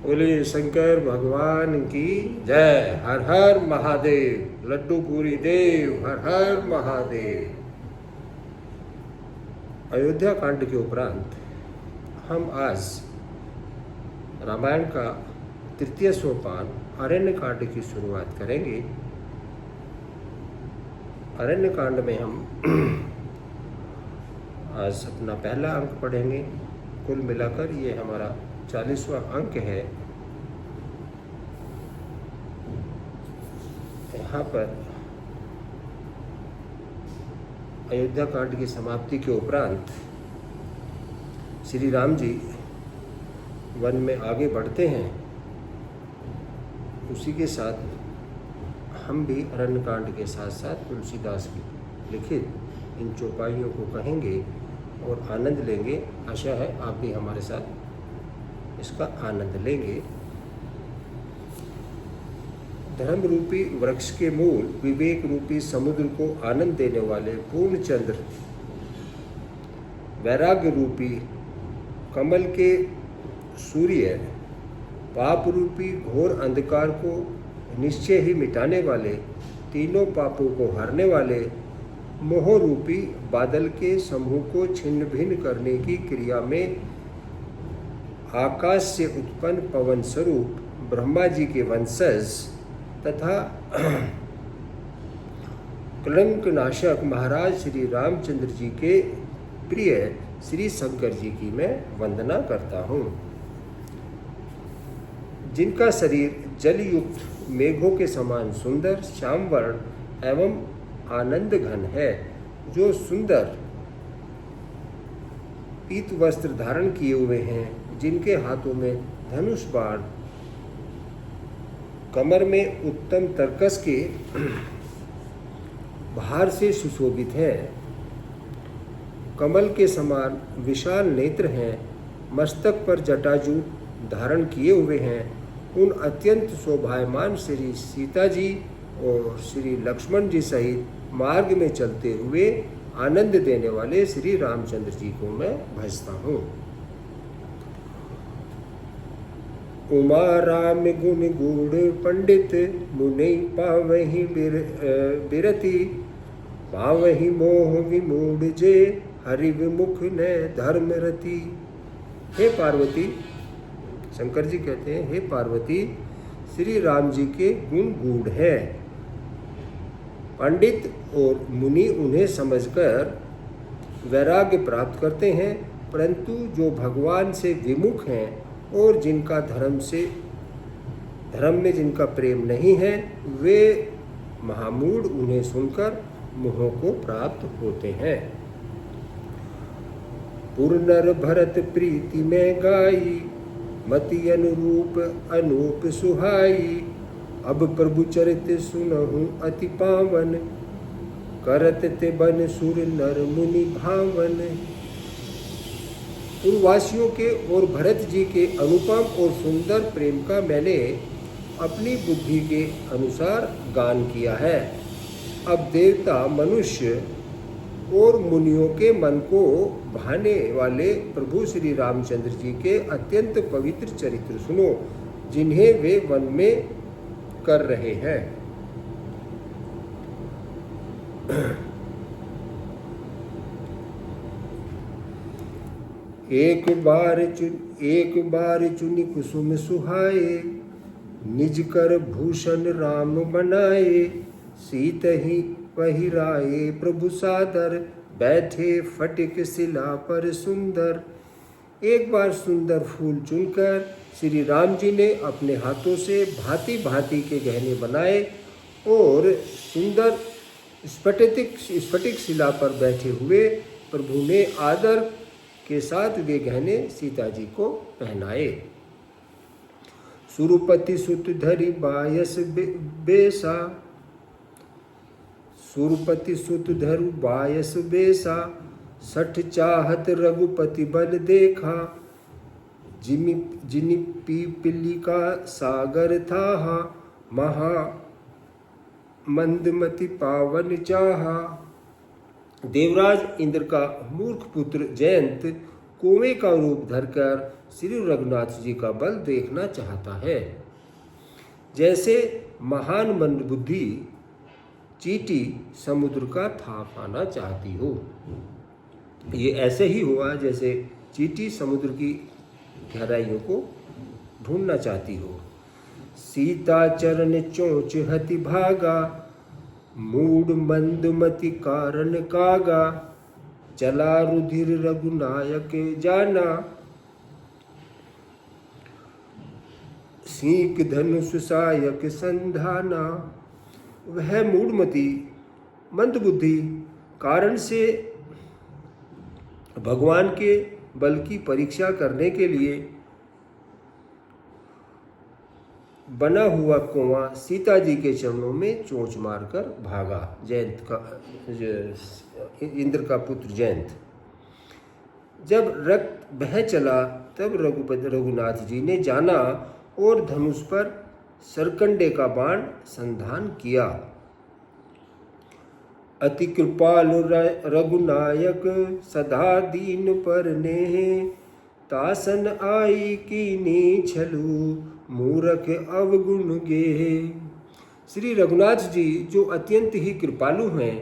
बोले शंकर भगवान की जय। हर हर महादेव। लड्डू पूरी देव हर हर महादेव। अयोध्या कांड के उपरांत हम आज रामायण का तृतीय सोपान अरण्य कांड की शुरुआत करेंगे। अरण्य कांड में हम आज अपना पहला अंक पढ़ेंगे। कुल मिलाकर ये हमारा 40वां अंक है। यहाँ पर अयोध्या कांड की समाप्ति के उपरांत श्री राम जी वन में आगे बढ़ते हैं। उसी के साथ हम भी अरण्य कांड के साथ साथ तुलसीदास की लिखित इन चौपाइयों को कहेंगे और आनंद लेंगे। आशा है आप भी हमारे साथ इसका आनंद लेंगे। धर्म रूपी वृक्ष के मूल विवेक रूपी समुद्र को आनंद देने वाले पूर्ण चंद्र वैराग्य रूपी कमल के सूर्य पाप रूपी घोर अंधकार को निश्चय ही मिटाने वाले तीनों पापों को हरने वाले मोह रूपी बादल के समूह को छिन्न भिन्न करने की क्रिया में आकाश से उत्पन्न पवन स्वरूप ब्रह्मा जी के वंशज तथा कलंक नाशक महाराज श्री रामचंद्र जी के प्रिय श्री शंकर जी की मैं वंदना करता हूँ, जिनका शरीर जलयुक्त मेघों के समान सुंदर श्याम वर्ण एवं आनंद घन है, जो सुंदर पीत वस्त्र धारण किए हुए हैं, जिनके हाथों में धनुष बाण, कमर में उत्तम तरकस के भार से सुशोभित है, कमल के समान विशाल नेत्र हैं, मस्तक पर जटाजूट धारण किए हुए हैं, उन अत्यंत शोभायमान श्री सीता जी और श्री लक्ष्मण जी सहित मार्ग में चलते हुए आनंद देने वाले श्री रामचंद्र जी को मैं भजता हूँ। उमा राम गुण गूढ़ पंडित मुनि पावहि बिरति पावहि मोह विमूढ़ जे हरि विमुख न धर्म रति। हे पार्वती, शंकर जी कहते हैं, हे पार्वती, श्री राम जी के गुण गूढ़ है। पंडित और मुनि उन्हें समझकर वैराग्य प्राप्त करते हैं, परंतु जो भगवान से विमुख हैं और जिनका धर्म में जिनका प्रेम नहीं है, वे महामूढ़ उन्हें सुनकर मोह को प्राप्त होते हैं। पुरनर भरत प्रीति में गाई मति अनुरूप अनूप सुहाई। अब प्रभु चरित सुनहु अति पावन करत ते बन सुर नर मुनि भावन। उर्वासियों के और भरत जी के अनुपम और सुंदर प्रेम का मैंने अपनी बुद्धि के अनुसार गान किया है। अब देवता, मनुष्य और मुनियों के मन को भाने वाले प्रभु श्री रामचंद्र जी के अत्यंत पवित्र चरित्र सुनो, जिन्हें वे वन में कर रहे हैं। एक बार चुनि कुसुम सुहाए, निज कर भूषण राम बनाए। सीत ही पहिराए प्रभु सादर, बैठे फटिक शिला पर सुंदर। एक बार सुंदर फूल चुनकर श्री राम जी ने अपने हाथों से भांति भांति के गहने बनाए और सुंदर स्फटिक शिला पर बैठे हुए प्रभु ने आदर के साथ वे गहने सीता जी को पहनाए। सुरपति सुत धरि बायस बेसा, सुरपति सुत धरु बायस बेसा। सठ चाहत रघुपति बल देखा, जिनि पीपली का सागर था। महा मंदमति पावन चाहा। देवराज इंद्र का मूर्ख पुत्र जयंत कुएं का रूप धरकर श्री रघुनाथ जी का बल देखना चाहता है। जैसे महान मंदबुद्धि चींटी समुद्र का था पाना चाहती हो। ये ऐसे ही हुआ जैसे चींटी समुद्र की गहराइयों को ढूंढना चाहती हो। सीता चरण चोंच हति भागा, मूड मंदमति कारण कागा, चला रुधिर रघुनायक जाना, सीक धनुष सायक संधाना। वह मूढ़मती मंदबुद्धि कारण से भगवान के बल की परीक्षा करने के लिए बना हुआ कुआं सीता जी के चरणों में चोंच मारकर भागा। जयंत का, इंद्र का पुत्र जयंत। जब रक्त बह चला तब रघुनाथ जी ने जाना और धनुष पर सरकंडे का बाण संधान किया। अति कृपालु रघुनायक सदा दीन पर ने, तासन आई कीनी छलू मूरख अवगुण गे। श्री रघुनाथ जी जो अत्यंत ही कृपालु हैं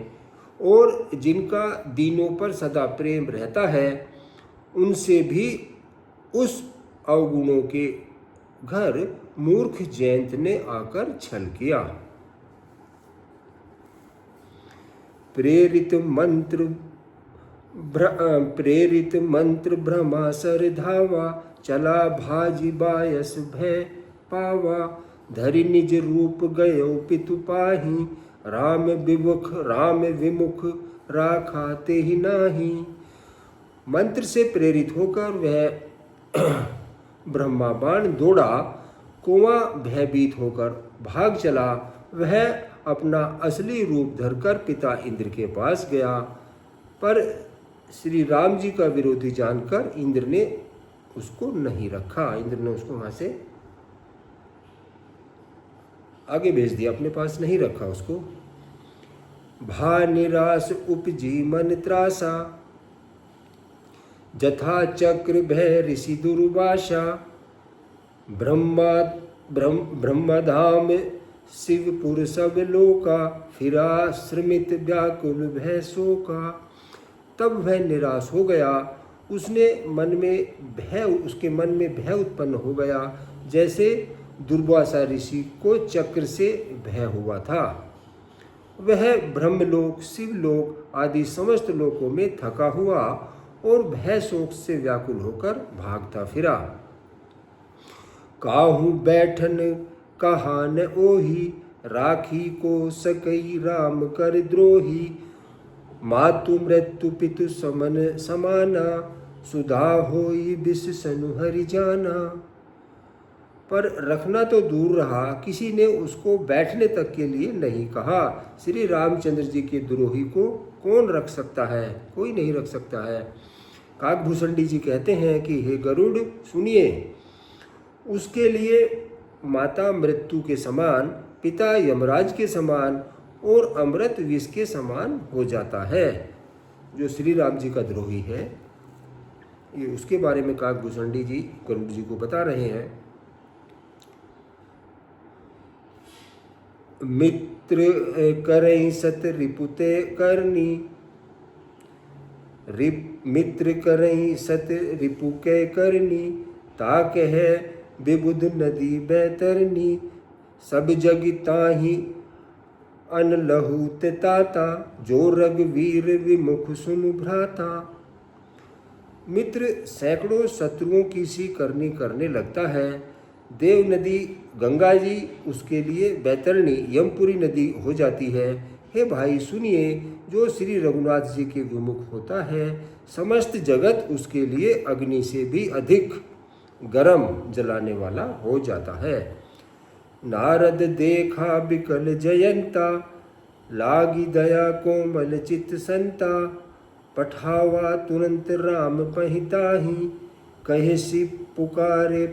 और जिनका दीनों पर सदा प्रेम रहता है, उनसे भी उस अवगुणों के घर मूर्ख जयंत ने आकर छल किया। प्रेरित मंत्र भ्रमासर धावा, चला भाजी बायस भय पावा, धरि निज रूप गयो पितु पाही, राम विमुख राखा ते ही नाही। मंत्र से प्रेरित होकर वह ब्रह्मा बाण दौड़ा, कुआं भयभीत होकर भाग चला। वह अपना असली रूप धरकर पिता इंद्र के पास गया, पर श्री राम जी का विरोधी जानकर इंद्र ने उसको नहीं रखा। इंद्र ने उसको वहां से आगे भेज दिया, अपने पास नहीं रखा उसको। भा निराश उपजी मन त्रासा, जथा चक्र भय ऋषि दुर्वासा, ब्रह्मधाम शिवपुर सब लोका, फिरा श्रमित व्याकुल भय शोका। तब वह निराश हो गया, उसके मन में भय उत्पन्न हो गया, जैसे दुर्वासा ऋषि को चक्र से भय हुआ था। वह ब्रह्मलोक, शिवलोक आदि समस्त लोकों में थका हुआ और भय शोक से व्याकुल होकर भागता फिरा। काहू बैठन कहा न ओही, राखी को सकई राम कर द्रोही, मातु मृत्यु पितु समन समाना, सुधा होई विष सनु हरि जाना। पर रखना तो दूर रहा, किसी ने उसको बैठने तक के लिए नहीं कहा। श्री रामचंद्र जी के द्रोही को कौन रख सकता है? कोई नहीं रख सकता है। काकभूषणी जी कहते हैं कि हे गरुड़ सुनिए, उसके लिए माता मृत्यु के समान, पिता यमराज के समान और अमृत विष के समान हो जाता है। जो श्री राम जी का द्रोही है, ये उसके बारे में काकभूषणी जी गरुड़ जी को बता रहे हैं। मित्र करई सत रिपुते करनी, मित्र करई सत रिपु के करनी, ताक है विबुध नदी बैतरनी, सब जग ताही अन लहू ते ताता, जो रघुवीर विमुख सुनु भ्राता। मित्र सैकड़ों शत्रुओं की सी करनी करने लगता है। देव नदी गंगा जी उसके लिए बैतरणी यमपुरी नदी हो जाती है। हे भाई सुनिए, जो श्री रघुनाथ जी के विमुख होता है, समस्त जगत उसके लिए अग्नि से भी अधिक गरम जलाने वाला हो जाता है। नारद देखा बिकल जयंता, लागी दया कोमल चित संता, पठावा तुरंत राम पहिताही, कहे सी पुकारे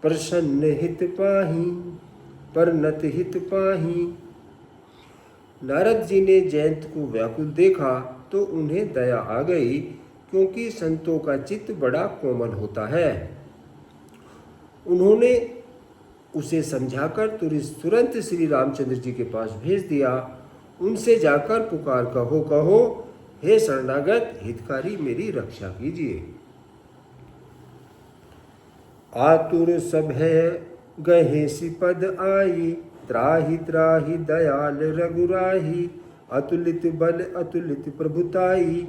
प्रसन्न हित पाही, परनत हित पाही। नारद जी ने जयंत को व्याकुल देखा तो उन्हें दया आ गई, क्योंकि संतों का चित्त बड़ा कोमल होता है। उन्होंने उसे समझाकर तुरंत श्री रामचंद्र जी के पास भेज दिया। उनसे जाकर पुकार कहो कहो, हे शरणागत हितकारी मेरी रक्षा कीजिए। आतुर सब है गहे सिपद आई, त्राहि त्राहि दयाल रघुराही, अतुलित बल अतुलित प्रभुताई,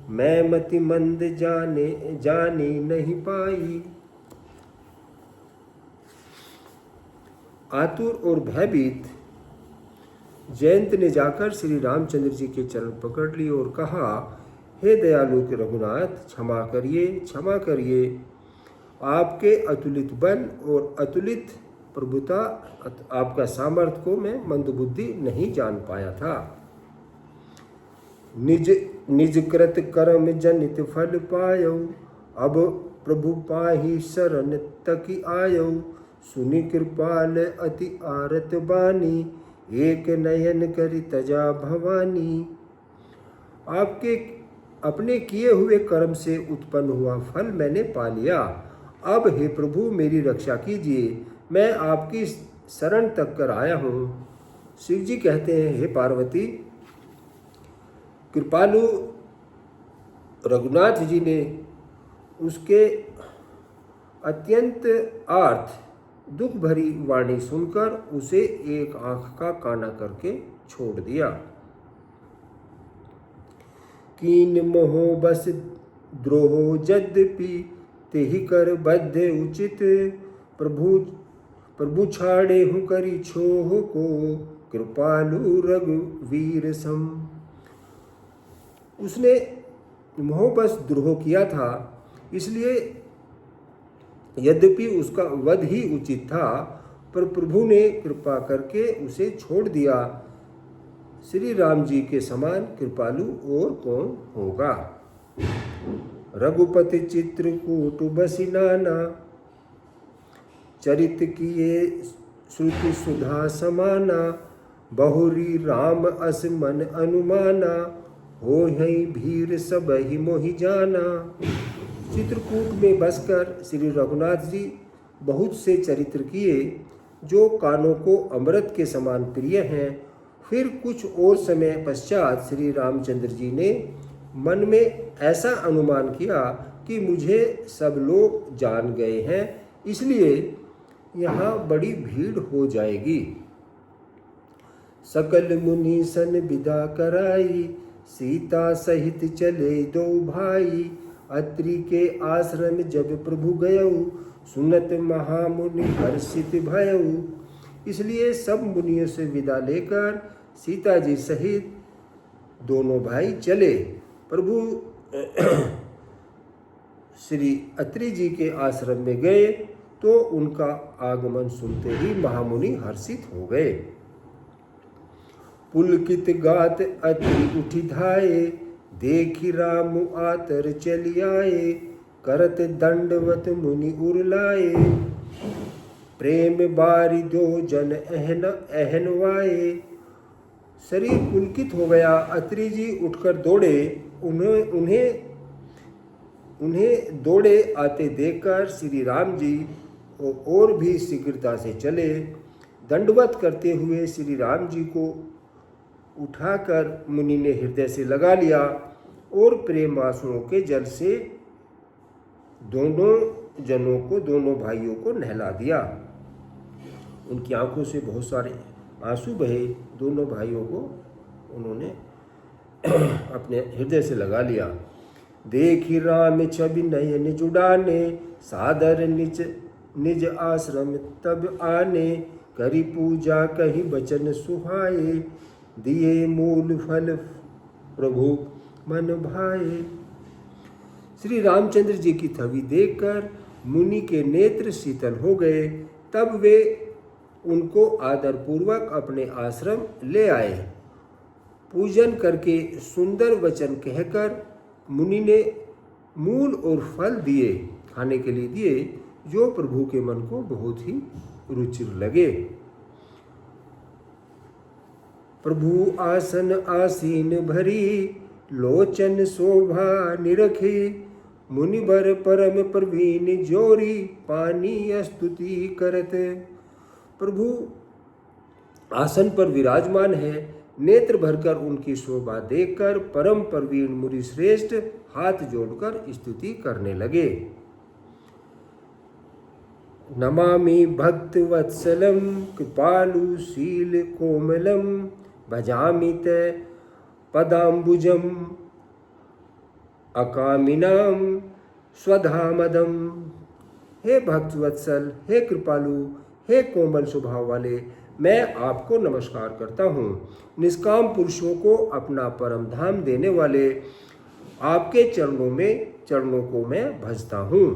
मैं मति मंद जाने नहीं पाई। आतुर और भयभीत जयंत ने जाकर श्री रामचंद्र जी के चरण पकड़ लिए और कहा, हे दयालु के रघुनाथ, क्षमा करिए क्षमा करिए। आपके अतुलित बल और अतुलित प्रभुता, आपका सामर्थ्य को मैं मंदबुद्धि नहीं जान पाया था। निज कृत कर्म जनित फल पायो, अब प्रभु पाहि शरण तक आयो, सुनि कृपाल अति आरत बानी, एक नयन करि तजा भवानी। आपके अपने किए हुए कर्म से उत्पन्न हुआ फल मैंने पा लिया। अब हे प्रभु मेरी रक्षा कीजिए, मैं आपकी शरण तक कर आया हूँ। शिव जी कहते हैं, हे पार्वती, कृपालु रघुनाथ जी ने उसके अत्यंत आर्त दुख भरी वाणी सुनकर उसे एक आंख का काना करके छोड़ दिया। कीन मोह बस द्रोह यद्यपि, तेहि कर बद्ध उचित, प्रभु छाड़े हूँ करी छोह को, कृपालु रघुवीर सम। उसने मोहबस द्रोह किया था, इसलिए यद्यपि उसका वध ही उचित था, पर प्रभु ने कृपा करके उसे छोड़ दिया। श्री राम जी के समान कृपालु और कौन होगा। रघुपति चित्रकूट बसी नाना, चरित किए श्रुति सुधा समाना, बहुरी राम अस मन अनुमाना, हो ही भीर सब ही मोहि जाना। चित्रकूट में बसकर श्री रघुनाथ जी बहुत से चरित्र किए जो कानों को अमृत के समान प्रिय हैं। फिर कुछ और समय पश्चात श्री रामचंद्र जी ने मन में ऐसा अनुमान किया कि मुझे सब लोग जान गए हैं, इसलिए यहाँ बड़ी भीड़ हो जाएगी। सकल मुनि सन विदा कराई, सीता सहित चले दो भाई, अत्रि के आश्रम जब प्रभु गयऊ, सुनत महामुनि हर्षित भयऊ। इसलिए सब मुनियों से विदा लेकर सीता जी सहित दोनों भाई चले। प्रभु श्री अत्रि जी के आश्रम में गए तो उनका आगमन सुनते ही महामुनि हर्षित हो गए। पुलकित गात अत्रि उठी धाये, देखी राम आतर चली आए, करत दंडवत मुनि उरलाए, प्रेम बारी दो जन अहनवाए। शरीर पुलकित हो गया। अत्रि जी उठकर दौड़े। उन्हें दौड़े आते देखकर श्री राम जी और भी शीघ्रता से चले। दंडवत करते हुए श्री राम जी को उठाकर मुनि ने हृदय से लगा लिया और प्रेम आंसुओं के जल से दोनों भाइयों को नहला दिया। उनकी आंखों से बहुत सारे आंसू बहे। दोनों भाइयों को उन्होंने अपने हृदय से लगा लिया। देखी राम छवि नयन जुड़ाने, सादर निज आश्रम तब आने, करी पूजा कही बचन सुहाए, दिए मूल फल प्रभु मन भाए। श्री रामचंद्र जी की छवि देखकर मुनि के नेत्र शीतल हो गए। तब वे उनको आदरपूर्वक अपने आश्रम ले आए। पूजन करके सुंदर वचन कहकर मुनि ने मूल और फल दिए, खाने के लिए दिए, जो प्रभु के मन को बहुत ही रुचिर लगे। प्रभु आसन आसीन भरी, लोचन शोभा निरखे, मुनिबर परम प्रवीण जोरी, पानी स्तुति करत। प्रभु आसन पर विराजमान है, नेत्र भरकर उनकी शोभा देखकर परम प्रवीण मुनि श्रेष्ठ हाथ जोड़कर स्तुति करने लगे। नमामि भक्त वत्सलम कृपालु शील कोमलम, भजामि ते पदाम्बुजम अकामिनाम स्वधामदम। हे भक्त वत्सल, हे कृपालु, हे कोमल स्वभाव वाले, मैं आपको नमस्कार करता हूँ। निष्काम पुरुषों को अपना परम धाम देने वाले आपके चरणों को मैं भजता हूँ।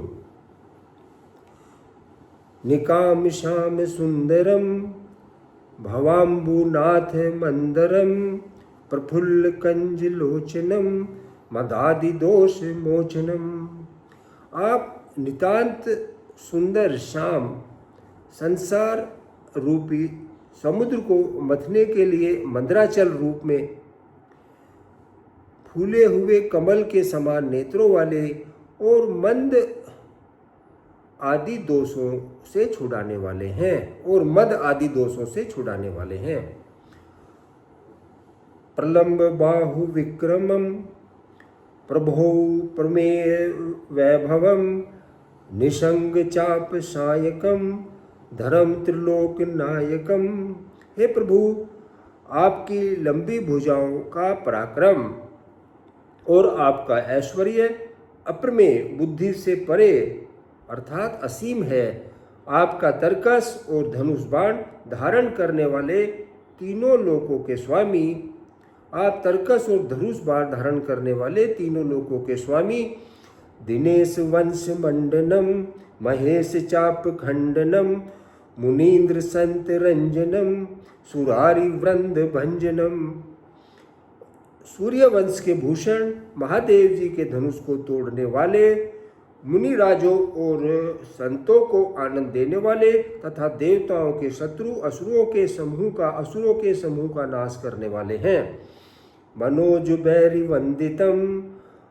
निकाम श्याम सुंदरम भवाम्बुनाथ मंदरम, प्रफुल्ल कंज लोचनम मदादि दोष मोचनम। आप नितांत सुंदर श्याम, संसार रूपी समुद्र को मथने के लिए मंदराचल रूप में फूले हुए कमल के समान नेत्रों वाले और मंद आदि दोषों से छुड़ाने वाले हैं प्रलंब बाहु विक्रमम प्रभो प्रमेय वैभवम, निशंग चाप सायकम धर्म त्रिलोक नायकम। हे प्रभु, आपकी लंबी भुजाओं का पराक्रम और आपका ऐश्वर्य अप्रमेय, बुद्धि से परे अर्थात असीम है। आपका तर्कस और धनुष बाण धारण करने वाले तीनों लोकों के स्वामी, आप तर्कस और धनुष बाण धारण करने वाले तीनों लोकों के स्वामी, दिनेश वंश मंडनम महेश चाप खंडनम, मुनीन्द्र संत रंजनम सुरारी वृंद भंजनम। सूर्य वंश के भूषण, महादेव जी के धनुष को तोड़ने वाले, मुनि राजों और संतों को आनंद देने वाले तथा देवताओं के शत्रु असुरों के समूह का नाश करने वाले हैं। मनोज बैरी वंदितम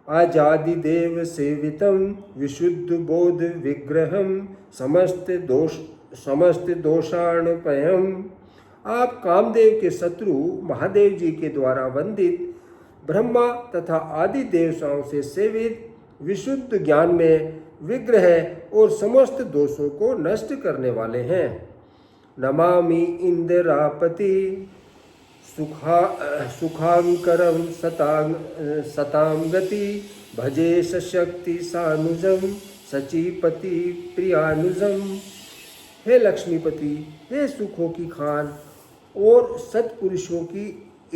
आजादि देव सेवितम, विशुद्ध बोध विग्रहम समस्त दोषाणपयम। आप कामदेव के शत्रु महादेव जी के द्वारा वंदित, ब्रह्मा तथा आदि देवताओं से सेवित, विशुद्ध ज्ञान में विग्रह और समस्त दोषों को नष्ट करने वाले हैं। नमामि इंदिरापति सुखांकरम सतांगति, भजे सशक्ति सानुजम सचीपति प्रियानुजम। हे लक्ष्मीपति, हे सुखों की खान और सत्पुरुषों की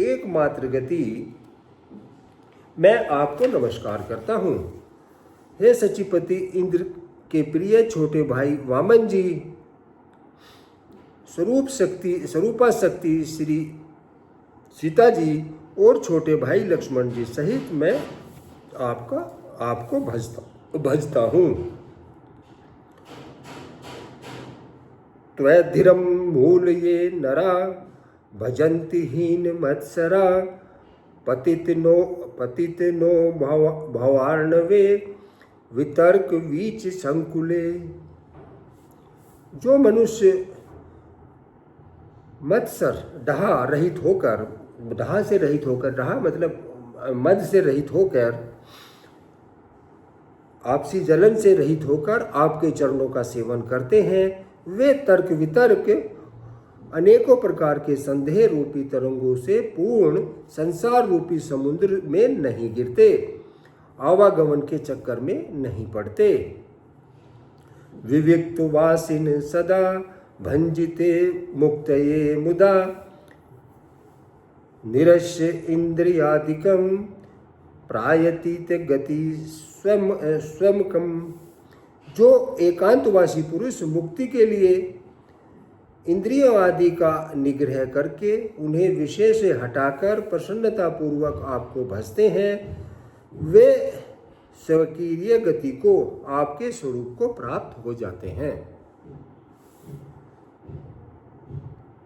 एकमात्र गति, मैं आपको नमस्कार करता हूँ। हे सचिपति, इंद्र के प्रिय छोटे भाई वामन जी, स्वरूपा शक्ति श्री सीता जी और छोटे भाई लक्ष्मण जी सहित मैं आपको भजता हूँ। त्वधिरम मूल ये नरा भजंति हीन मत्सरा, पतित नो भवार्णवे वितर्क वीच संकुले। जो मनुष्य मत्सर डहा से रहित होकर, डहा मतलब मद से रहित होकर, आपसी जलन से रहित होकर आपके चरणों का सेवन करते हैं, वे तर्क वितर्क अनेकों प्रकार के संदेह रूपी तरंगों से पूर्ण संसार रूपी समुद्र में नहीं गिरते, आवागमन के चक्कर में नहीं पड़ते। विविक्त वासिन सदा भंजिते मुक्तये मुदा, निरश्य इंद्रियादिकम प्रायतीत गति स्वमकम। जो एकांतवासी पुरुष मुक्ति के लिए इंद्रियों आदि का निग्रह करके उन्हें विषय से हटाकर प्रसन्नता पूर्वक आपको भजते हैं, वे स्वकीय गति को, आपके स्वरूप को प्राप्त हो जाते हैं।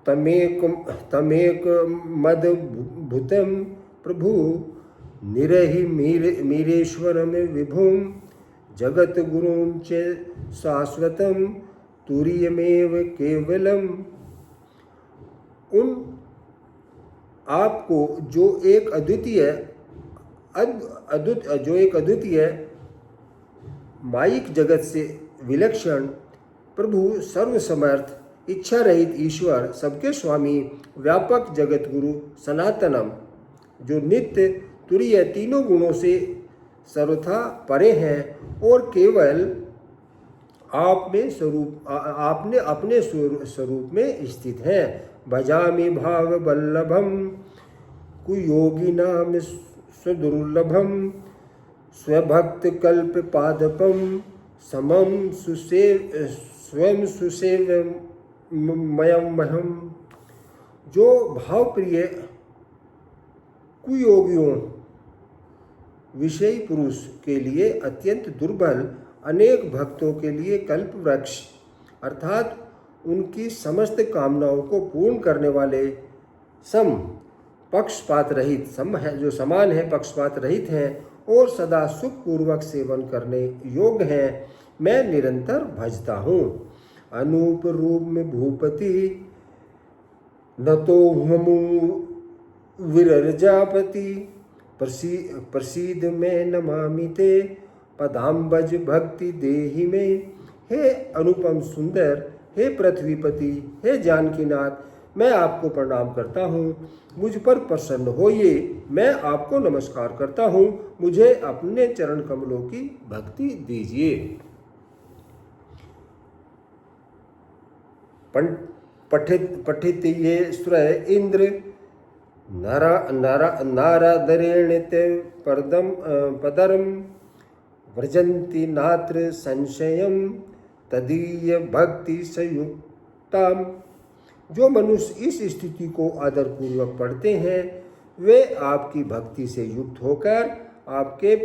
तमेक मद भूतम, प्रभु निरहि मीरेश्वरम विभुम जगत गुरुम च शाश्वतम तुरीयमेव केवलम। उन आपको जो एक अद्वितीय मायिक जगत से विलक्षण प्रभु, सर्वसमर्थ, इच्छा रहित ईश्वर, सबके स्वामी, व्यापक जगत गुरु, सनातनम, जो नित्य तुरीय तीनों गुणों से सर्वथा परे हैं और केवल आपने अपने स्वरूप में स्थित हैं। भजामि भाव वल्लभम कुयोगिनाम सुदुर्लभम स्वभक्त कल्प पादपम समम स्वयं सुसेवमयमहम। जो भावप्रिय कुयोगियों, विषयी पुरुष के लिए अत्यंत दुर्बल, अनेक भक्तों के लिए कल्प वृक्ष अर्थात उनकी समस्त कामनाओं को पूर्ण करने वाले पक्षपात रहित जो समान है, पक्षपात रहित हैं और सदा सुख पूर्वक सेवन करने योग्य हैं, मैं निरंतर भजता हूँ। अनूप रूप में भूपति न तो हमू विरजापति प्रसीद में नमामि ते पदाम्बज भक्ति देहि में। हे अनुपम सुंदर, हे पृथ्वीपति, हे जानकीनाथ, मैं आपको प्रणाम करता हूँ, मुझ पर प्रसन्न होइए। मैं आपको नमस्कार करता हूँ, मुझे अपने चरण कमलों की भक्ति दीजिए। पठित ये श्रय इंद्र नारादरेण ते पदरम व्रजंती नात्र संशयम तदीय भक्ति संयुक्ताम। जो मनुष्य इस स्थिति को आदरपूर्वक पढ़ते हैं वे आपकी भक्ति से युक्त होकर आपके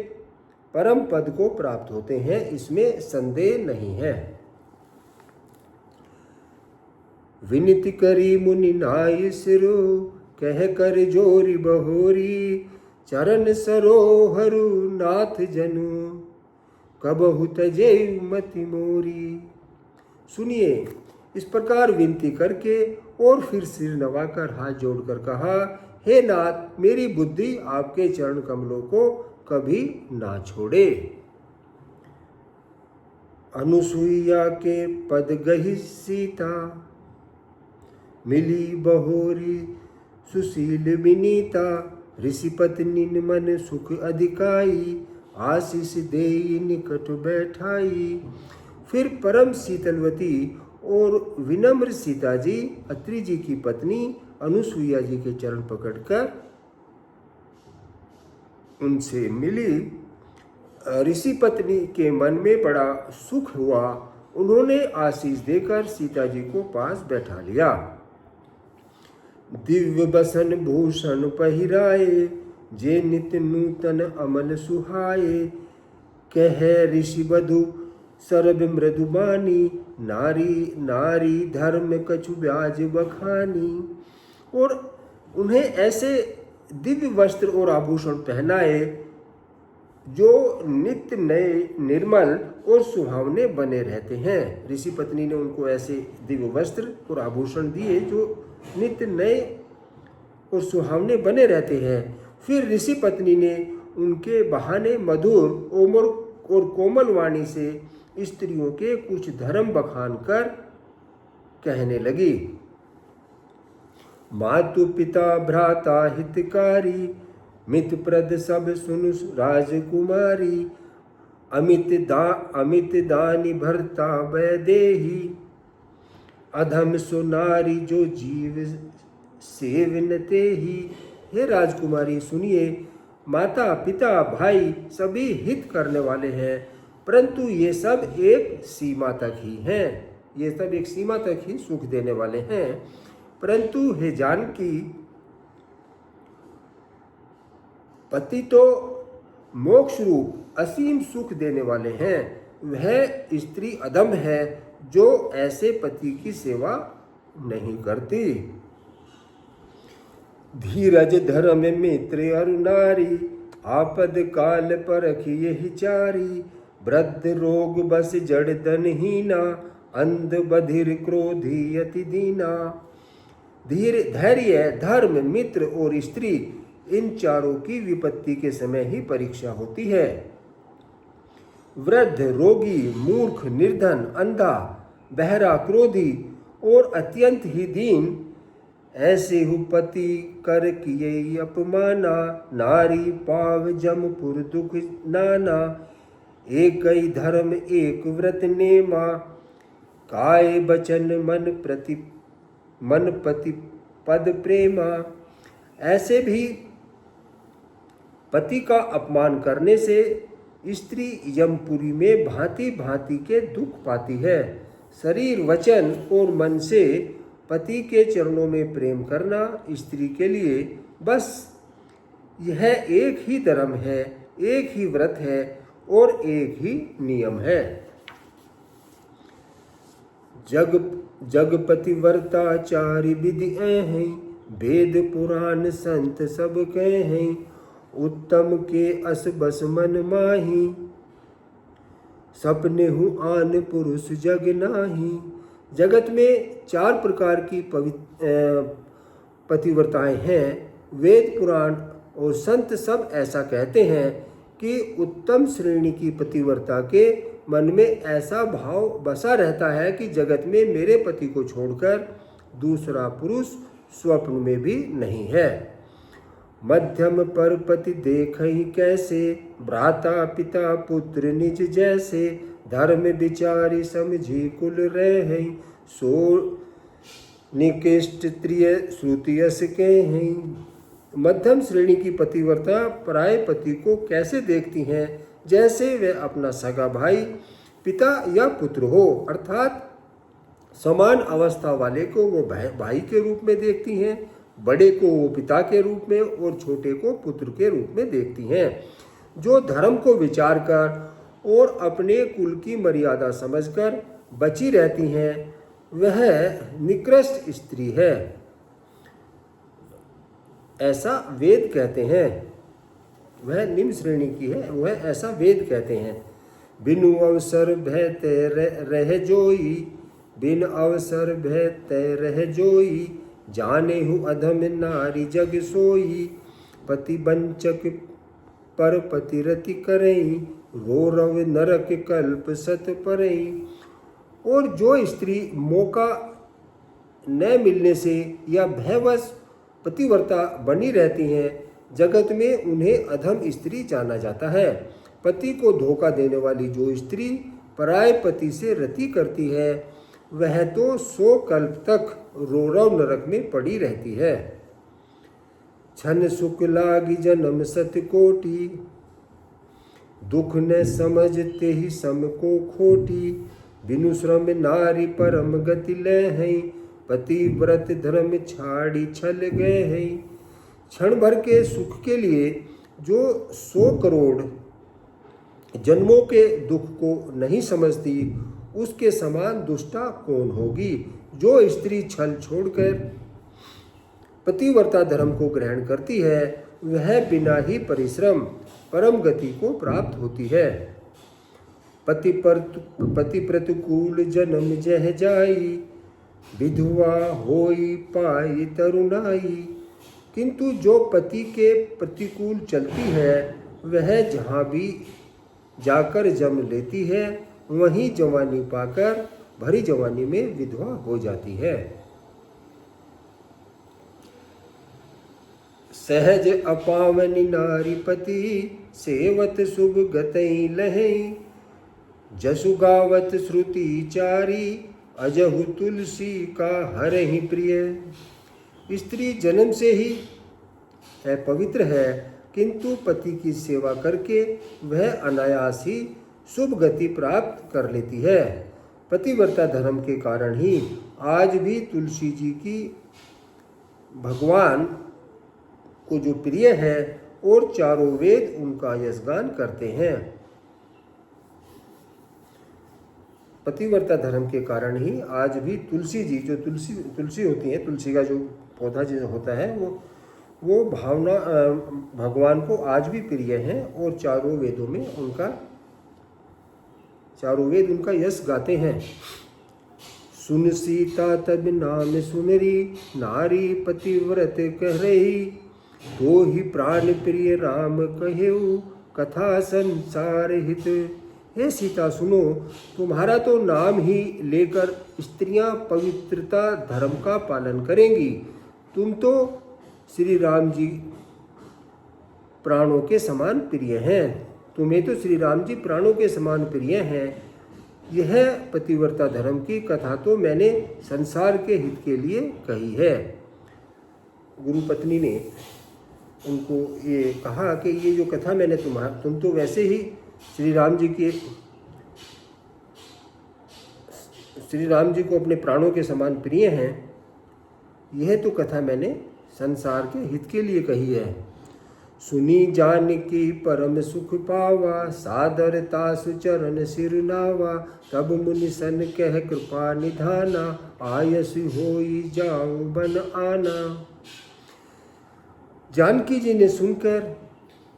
परम पद को प्राप्त होते हैं, इसमें संदेह नहीं है। विनती करी मुनि नाय सिरो कह कर जोरी बहोरी चरण सरोहरु नाथ जनु कबहु तजे मति मोरी। सुनिए, इस प्रकार विनती करके और फिर सिर नवाकर हाथ जोड़कर कहा, हे नाथ, मेरी बुद्धि आपके चरण कमलों को कभी ना छोड़े। अनुसुईया के पद गहि सीता मिली बहोरी सुशील विनीता ऋषि पत्नी मन सुख अधिकाई आशीष देई निकट बैठाई। फिर परम शीतलवती और विनम्र सीता जी अत्रि जी की पत्नी अनुसुईया जी के चरण पकड़कर उनसे मिली। ऋषि पत्नी के मन में बड़ा सुख हुआ, उन्होंने आशीष देकर सीता जी को पास बैठा लिया। दिव्य बसन भूषण पहिराए जे नित नूतन अमल सुहाए कह ऋषि बधु सरब मृदुबानी नारी नारी धर्म कछु ब्याज बखानी। और उन्हें ऐसे दिव्य वस्त्र और आभूषण पहनाए जो नित्य नए निर्मल और सुहावने बने रहते हैं। ऋषि पत्नी ने उनको ऐसे दिव्य वस्त्र और आभूषण दिए जो नित्य नए और सुहावने बने रहते हैं। फिर ऋषि पत्नी ने उनके बहाने मधुर और कोमल वाणी से स्त्रियों के कुछ धर्म बखान कर कहने लगी। मातु पिता भ्राता हितकारी मित प्रद सब सुनु राजकुमारी अमित दानी भरता वैदेही अधम सुनारी जो जीव सेवनते ही। हे राजकुमारी, सुनिए, माता पिता भाई सभी हित करने वाले हैं, परंतु ये सब एक सीमा तक ही हैं। ये सब एक सीमा तक ही सुख देने वाले हैं, परंतु हे जानकी, पति तो मोक्ष रूप असीम सुख देने वाले हैं। वह स्त्री अधम है जो ऐसे पति की सेवा नहीं करती। धीरज धर्म मित्र अरु नारी आपद काल परख यही चारी, वृद्ध रोग बस जड़ धनहीना, अंध बधिर क्रोधी अति दीना। धैर्य, धर्म, मित्र और स्त्री, इन चारों की विपत्ति के समय ही परीक्षा होती है। वृद्ध, रोगी, मूर्ख, निर्धन, अंधा, बहरा, क्रोधी और अत्यंत ही दीन, ऐसे हु पति कर किए अपमाना, नारी पाव जमपुर दुख नाना, एक ही धर्म एक व्रत नेमा, काय बचन मन पति पद प्रेमा। ऐसे भी पति का अपमान करने से स्त्री यमपुरी में भांति भांति के दुख पाती है। शरीर, वचन और मन से पति के चरणों में प्रेम करना स्त्री के लिए बस यह एक ही धर्म है, एक ही व्रत है और एक ही नियम है। जगपति व्रताचार्य विधि हैं, वेद पुराण संत सब कहें, उत्तम के अस बस मन माही, सपने हूँ आन पुरुष जग नाही। जगत में 4 प्रकार की पतिव्रताएं हैं। वेद पुराण और संत सब ऐसा कहते हैं कि उत्तम श्रेणी की पतिव्रता के मन में ऐसा भाव बसा रहता है कि जगत में मेरे पति को छोड़कर दूसरा पुरुष स्वप्न में भी नहीं है। मध्यम पर पति देखहि कैसे, भ्राता पिता पुत्र निज जैसे, धर्म विचारी समझी कुल रहहि, सो निकृष्ट त्रिय श्रुतियस के हैं। मध्यम श्रेणी की पतिव्रता पराये पति को कैसे देखती हैं, जैसे वे अपना सगा भाई, पिता या पुत्र हो, अर्थात समान अवस्था वाले को वो भाई के रूप में देखती हैं, बड़े को वो पिता के रूप में और छोटे को पुत्र के रूप में देखती हैं। जो धर्म को विचार कर और अपने कुल की मर्यादा समझकर बची रहती हैं, वह निकृष्ट स्त्री है, ऐसा वेद कहते हैं। वह निम्न श्रेणी की है, वह ऐसा वेद कहते हैं। बिनु अवसर भय तय रह जोई, बिन अवसर भय तय रह जोई, जाने हूँ अधम नारी जग सोई, पति बंचक पर पतिरति करई, रो रव नरक कल्प सत परई। और जो स्त्री मौका न मिलने से या भयवश पतिव्रता बनी रहती हैं, जगत में उन्हें अधम स्त्री जाना जाता है। पति को धोखा देने वाली जो स्त्री पराये पति से रति करती है, वह तो 100 कल्प तक रोरव नरक में पड़ी रहती है। छन सुख लागी जन्म सत कोटि, दुख न समझते ही सम को खोटी, बिनु श्रम नारी परम गति लहै, पति व्रत धर्म छाड़ी छल गए हैं। क्षण भर के सुख के लिए जो 100 करोड़ जन्मों के दुख को नहीं समझती, उसके समान दुष्टा कौन होगी। जो स्त्री छल छोड़कर पतिव्रता धर्म को ग्रहण करती है, वह बिना ही परिश्रम परम गति को प्राप्त होती है। पति प्रतिकूल जन्म जह जाई, विधवा होई पाई तरुणाई। किंतु जो पति के प्रतिकूल चलती है, वह जहाँ भी जाकर जन्म लेती है, वहीं जवानी पाकर भरी जवानी में विधवा हो जाती है। सहज अपावनी नारी पति, सेवत शुभ गतई लहई, जसु गावत श्रुति चारी, अजहु तुलसी का हर ही प्रिय। स्त्री जन्म से ही पवित्र है, किंतु पति की सेवा करके वह अनायास ही शुभ गति प्राप्त कर लेती है। पतिव्रता धर्म के कारण ही आज भी तुलसी जी की भगवान को जो प्रिय है और चारों वेद उनका यशगान करते हैं। पतिव्रता धर्म के कारण ही आज भी तुलसी जी, जो तुलसी होती है, तुलसी का जो पौधा जो होता है, वो भावना भगवान को आज भी प्रिय हैं और चारों वेद उनका यश गाते हैं। सुन सीता तब नाम सुनरी, नारी पतिव्रत कह रही, तो ही प्राण प्रिय राम कहेऊ, कथा संसार हित। हे सीता सुनो, तुम्हारा तो नाम ही लेकर स्त्रियां पवित्रता धर्म का पालन करेंगी। तुम तो श्री राम जी प्राणों के समान प्रिय हैं। तुम्हें तो श्री राम जी प्राणों के समान प्रिय हैं। यह पतिव्रता धर्म की कथा तो मैंने संसार के हित के लिए कही है। गुरु पत्नी ने उनको ये कहा कि ये जो कथा मैंने तुम तो वैसे ही श्री राम जी को अपने प्राणों के समान प्रिय हैं। यह तो कथा मैंने संसार के हित के लिए कही है। सुनी जान की परम सुख पावा, सादरता सुचरण सिर नावा, तब मुनि सन कह कृपा निधाना, आयस होई जाओ बन आना। जानकी जी ने सुनकर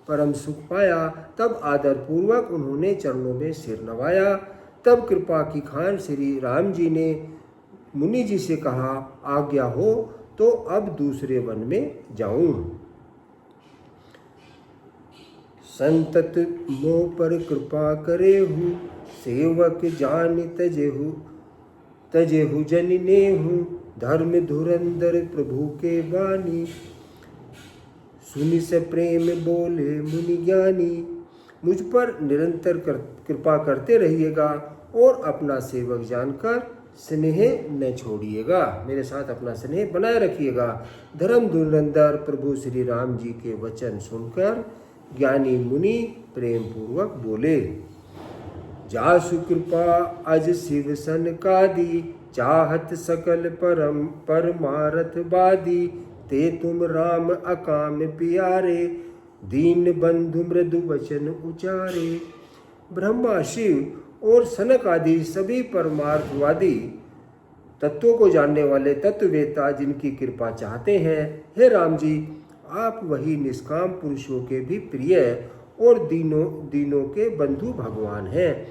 परम सुख पाया, तब आदर पूर्वक उन्होंने चरणों में सिर नवाया। तब कृपा की खान श्री राम जी ने मुनि जी से कहा, आज्ञा हो तो अब दूसरे वन में जाऊं। संतत मोह पर कृपा करेहु, सेवक जान तजेहु जन नेहु, धर्म धुरंधर प्रभु के वाणी, सुनि से प्रेम बोले मुनि ज्ञानी। मुझ पर निरंतर कृपा करते रहिएगा और अपना सेवक जानकर स्नेह न छोड़िएगा। मेरे साथ अपना स्नेह बनाए रखिएगा। धर्म धुरंधर प्रभु श्री राम जी के वचन सुनकर ज्ञानी मुनि प्रेम पूर्वक बोले, जासु कृपा अज शिव सन कादी, चाहत सकल परमारथ बादी, ते तुम राम अकाम प्यारे, दीन बंधु मृदु वचन उचारे। ब्रह्मा शिव और सनक आदि सभी परमार्थवादी तत्वों को जानने वाले तत्ववेता जिनकी कृपा चाहते हैं, हे राम जी आप वही निष्काम पुरुषों के भी प्रिय और दीनों के बंधु भगवान हैं,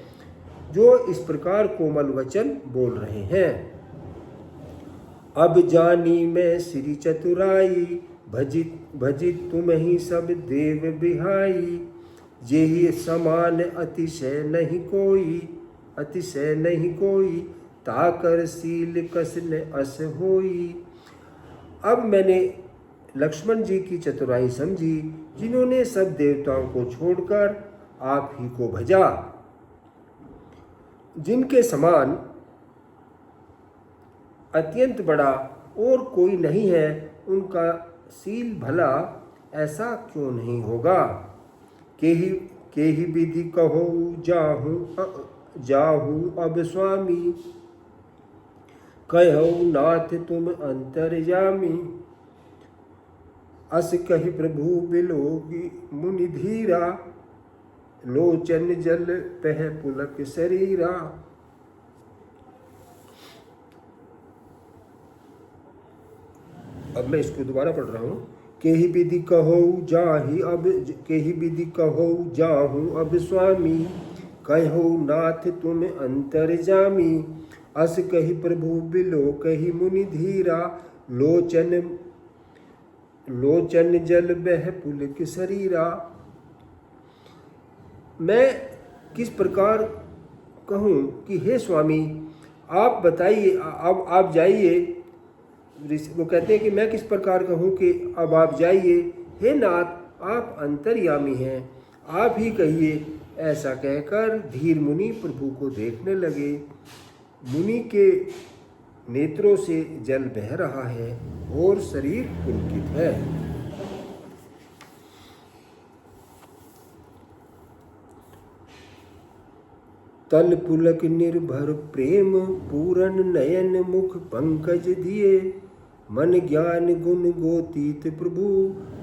जो इस प्रकार कोमल वचन बोल रहे हैं। अब जानी मैं श्री चतुराई, भजित तुम ही सब देव बिहाई, जेहि समान अतिशय नहीं कोई, ताकर सील कसन अस होई। अब मैंने लक्ष्मण जी की चतुराई समझी, जिन्होंने सब देवताओं को छोड़कर आप ही को भजा। जिनके समान अत्यंत बड़ा और कोई नहीं है, उनका सील भला ऐसा क्यों नहीं होगा। केहि विधि कहो जाहू अब स्वामी, कहो नाथ तुम अंतर्यामी। अस कहि प्रभु बिलोगी मुनि धीरा, लोचन जल पह पुलक शरीरा। अब मैं इसको दोबारा पढ़ रहा हूँ। केहि विधि कहो जाहूँ अब स्वामी, कहो नाथ तुम अंतर्जामी। अस कहि प्रभु बिलो कहि मुनि धीरा, लोचन जल बह पुलक शरीरा। मैं किस प्रकार कहूँ कि हे स्वामी आप बताइए, अब आप जाइए। वो कहते हैं कि मैं किस प्रकार कहूँ कि अब आप जाइए। हे नाथ आप अंतर्यामी हैं, आप ही कहिए। ऐसा कहकर धीर मुनि प्रभु को देखने लगे। मुनि के नेत्रों से जल बह रहा है और शरीर पुलकित है। तल पुलक निर्भर प्रेम पूरन नयन मुख पंकज दिए, मन ज्ञान गुण गोतीत प्रभु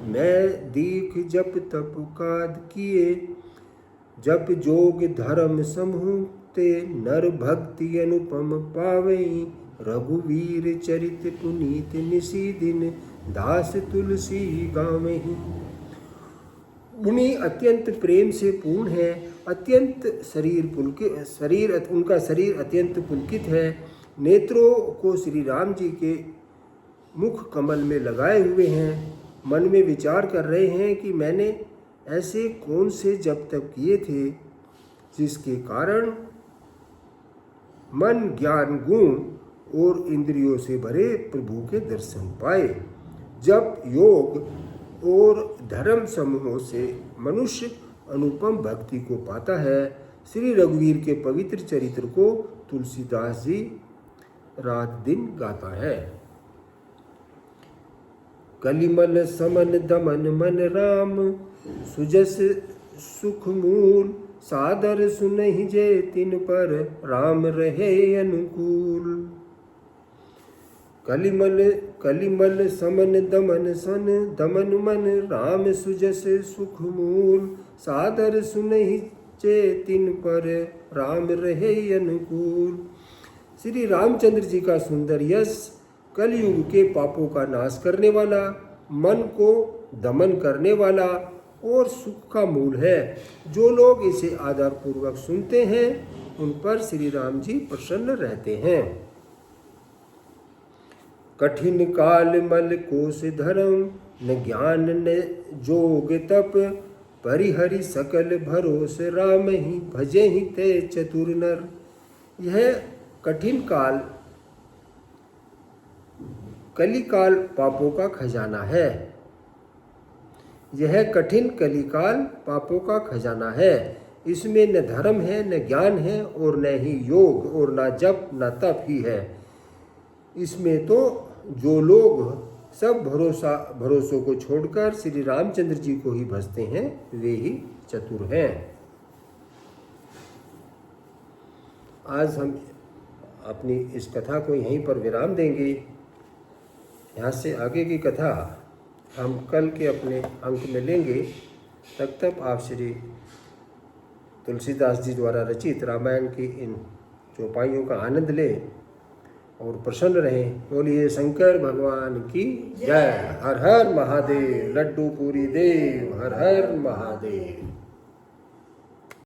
मैं दीख जप तप काद किए। जप जोग धर्म समूह ते नर भक्ति अनुपम पावई, रघुवीर चरित पुनीत निसी दिन दास तुलसी गावहीं। मुनि अत्यंत प्रेम से पूर्ण है, अत्यंत उनका शरीर अत्यंत पुलकित है। नेत्रों को श्री राम जी के मुख कमल में लगाए हुए हैं। मन में विचार कर रहे हैं कि मैंने ऐसे कौन से जप तप किए थे जिसके कारण मन ज्ञान गुण और इंद्रियों से भरे प्रभु के दर्शन पाए। जब योग और धर्म समूहों से मनुष्य अनुपम भक्ति को पाता है। श्री रघुवीर के पवित्र चरित्र को तुलसीदास जी रात दिन गाता है। कलिमल समन दमन मन राम, सुजस सुख मूल, सादर सुनहि जे तिन पर, राम रहे अनुकूल। कलिमल समन दमन मन राम, सुजस सुख मूल, सादर सुनहि जे तिन पर, राम रहे अनुकूल। श्री रामचंद्र जी का सुंदर यश कलयुग के पापों का नाश करने वाला, मन को दमन करने वाला और सुख का मूल है। जो लोग इसे आदर पूर्वक सुनते हैं उन पर श्री राम जी प्रसन्न रहते हैं। कठिन काल मल कोश धर्म, न ज्ञान न जोग तप, परिहरि सकल भरोस राम ही, भजे ही ते चतुर नर। यह कठिन काल कलिकाल पापों का खजाना है। यह कठिन कलिकाल पापों का खजाना है। इसमें न धर्म है, न ज्ञान है और न ही योग और न जप न तप ही है। इसमें तो जो लोग सब भरोसों को छोड़कर श्री रामचंद्र जी को ही भजते हैं वे ही चतुर हैं। आज हम अपनी इस कथा को यहीं पर विराम देंगे। यहाँ से आगे की कथा हम कल के अपने अंक में लेंगे। तब तक आप श्री तुलसीदास जी द्वारा रचित रामायण की इन चौपाइयों का आनंद लें और प्रसन्न रहें। बोलिए शंकर भगवान की जय। हर हर महादेव। लड्डू पूरी देव। हर हर महादेव।